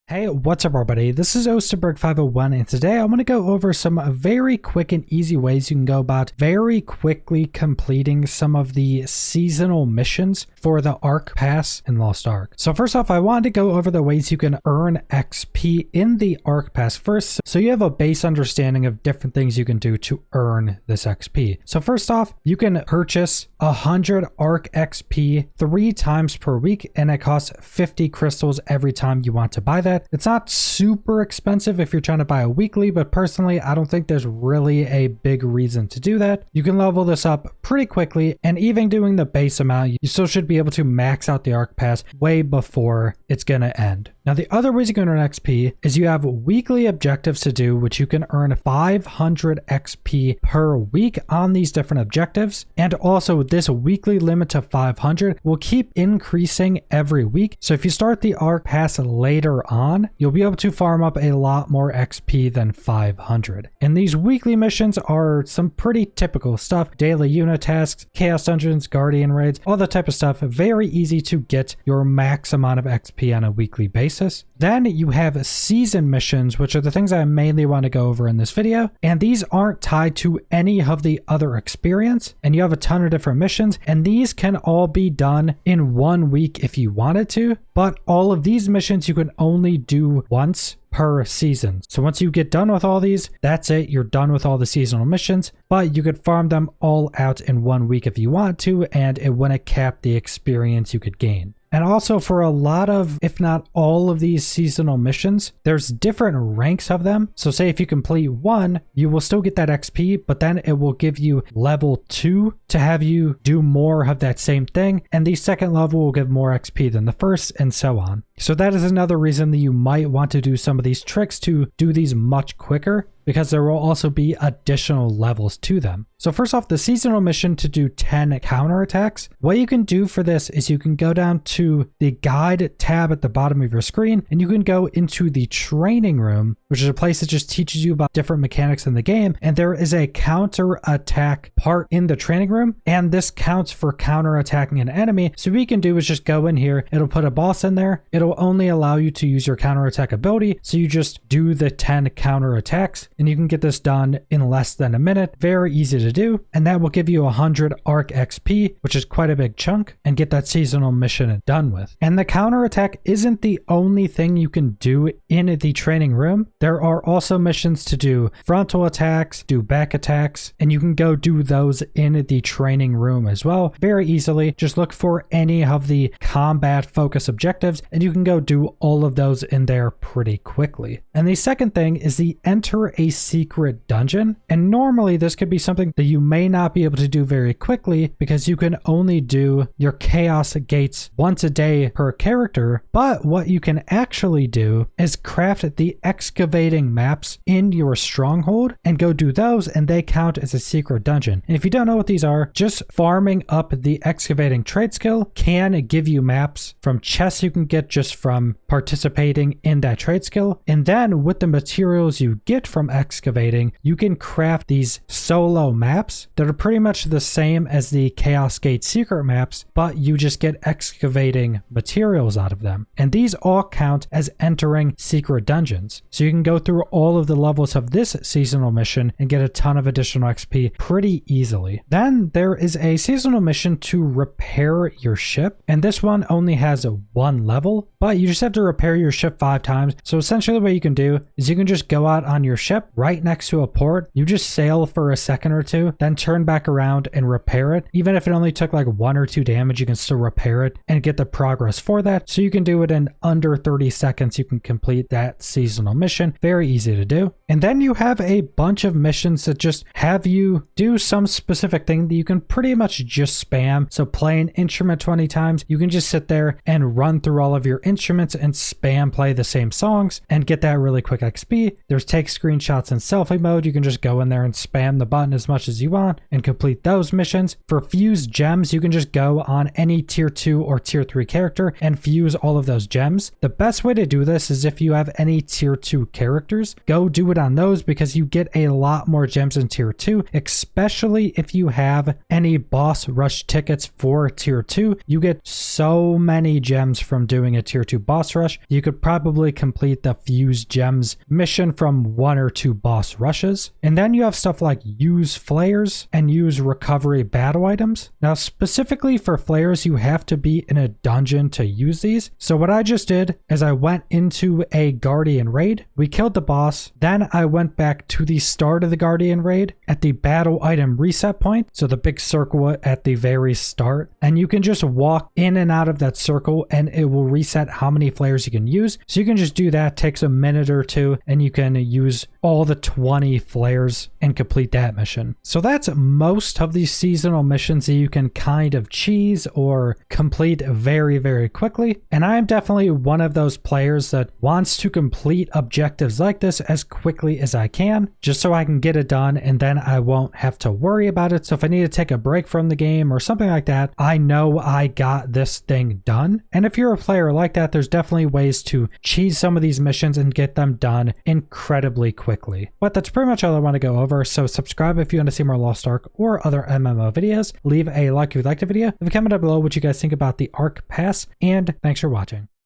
Hey, what's up everybody? This is Osterberg501 and today I want to go over some very quick and easy ways you can go about very quickly completing some of the seasonal missions for the Ark Pass in Lost Ark. So first off, I wanted to go over the ways you can earn XP in the Ark Pass first, so you have a base understanding of different things you can do to earn this XP. So first off, you can purchase 100 Ark XP 3 times per week and it costs 50 crystals every time you want to buy that. It's not super expensive if you're trying to buy a weekly, but personally, I don't think there's really a big reason to do that. You can level this up pretty quickly, and even doing the base amount, you still should be able to max out the Ark Pass way before it's going to end. Now, the other ways you can earn XP is you have weekly objectives to do, which you can earn 500 XP per week on these different objectives. And also this weekly limit to 500 will keep increasing every week. So if you start the Ark Pass later on, you'll be able to farm up a lot more XP than 500. And these weekly missions are some pretty typical stuff: daily unit tasks, chaos dungeons, guardian raids, all that type of stuff. Very easy to get your max amount of XP on a weekly basis. Then you have season missions, which are the things I mainly want to go over in this video. And these aren't tied to any of the other experience. And you have a ton of different missions, and these can all be done in 1 week if you wanted to. But all of these missions you can only do once per season. So once you get done with all these, that's it. You're done with all the seasonal missions, but you could farm them all out in 1 week if you want to, and it wouldn't cap the experience you could gain. And also for a lot of, if not all of these seasonal missions, there's different ranks of them. So say if you complete one, you will still get that XP, but then it will give you level 2 to have you do more of that same thing. And the second level will give more XP than the first, and so on. So that is another reason that you might want to do some of these tricks to do these much quicker, because there will also be additional levels to them. So first off, the seasonal mission to do 10 counterattacks. What you can do for this is you can go down to the guide tab at the bottom of your screen, and you can go into the training room, which is a place that just teaches you about different mechanics in the game. And there is a counterattack part in the training room, and this counts for counterattacking an enemy. So what you can do is just go in here, it'll put a boss in there. It'll only allow you to use your counterattack ability. So you just do the 10 counterattacks, and you can get this done in less than a minute. Very easy to do, and that will give you 100 Ark XP, which is quite a big chunk, and get that seasonal mission done with. And the counterattack isn't the only thing you can do in the training room. There are also missions to do frontal attacks, do back attacks, and you can go do those in the training room as well very easily. Just look for any of the combat focus objectives, and you can go do all of those in there pretty quickly. And the second thing is the enter a secret dungeon, and normally this could be something that you may not be able to do very quickly because you can only do your chaos gates once a day per character. But what you can actually do is craft the excavating maps in your stronghold and go do those, and they count as a secret dungeon. And if you don't know what these are, just farming up the excavating trade skill can give you maps from chests you can get just from participating in that trade skill. And then with the materials you get from excavating, you can craft these solo maps that are pretty much the same as the Chaos Gate secret maps, but you just get excavating materials out of them. And these all count as entering secret dungeons. So you can go through all of the levels of this seasonal mission and get a ton of additional XP pretty easily. Then there is a seasonal mission to repair your ship, and this one only has one level, but you just have to repair your ship 5 times. So essentially what you can do is you can just go out on your ship right next to a port, you just sail for a second or two, then turn back around and repair it. Even if it only took like 1 or 2 damage, you can still repair it and get the progress for that. So you can do it in under 30 seconds. You can complete that seasonal mission. Very easy to do. And then you have a bunch of missions that just have you do some specific thing that you can pretty much just spam. So play an instrument 20 times. You can just sit there and run through all of your instruments and spam play the same songs and get that really quick XP. There's take screenshots in selfie mode. You can just go in there and spam the button as much as you want and complete those missions. For fused gems, you can just go on any tier 2 or tier 3 character and fuse all of those gems. The best way to do this is if you have any tier 2 characters, go do it on those because you get a lot more gems in tier 2, especially if you have any boss rush tickets for tier 2. You get so many gems from doing a tier tier 2 boss rush, you could probably complete the Fuse Gems mission from 1 or 2 boss rushes. And then you have stuff like use flares and use recovery battle items. Now specifically for flares, you have to be in a dungeon to use these. So what I just did is I went into a Guardian raid, we killed the boss, then I went back to the start of the Guardian raid at the battle item reset point, so the big circle at the very start, and you can just walk in and out of that circle and it will reset how many flares you can use. So you can just do that, takes a minute or two, and you can use all the 20 flares and complete that mission. So that's most of these seasonal missions that you can kind of cheese or complete very, very quickly. And I am definitely one of those players that wants to complete objectives like this as quickly as I can, just so I can get it done and then I won't have to worry about it. So if I need to take a break from the game or something like that, I know I got this thing done. And if you're a player like that, there's definitely ways to cheese some of these missions and get them done incredibly quickly. But that's pretty much all I want to go over. So subscribe if you want to see more Lost Ark or other MMO videos. Leave a like if you liked the video. Leave a comment down below what you guys think about the Ark Pass, and thanks for watching.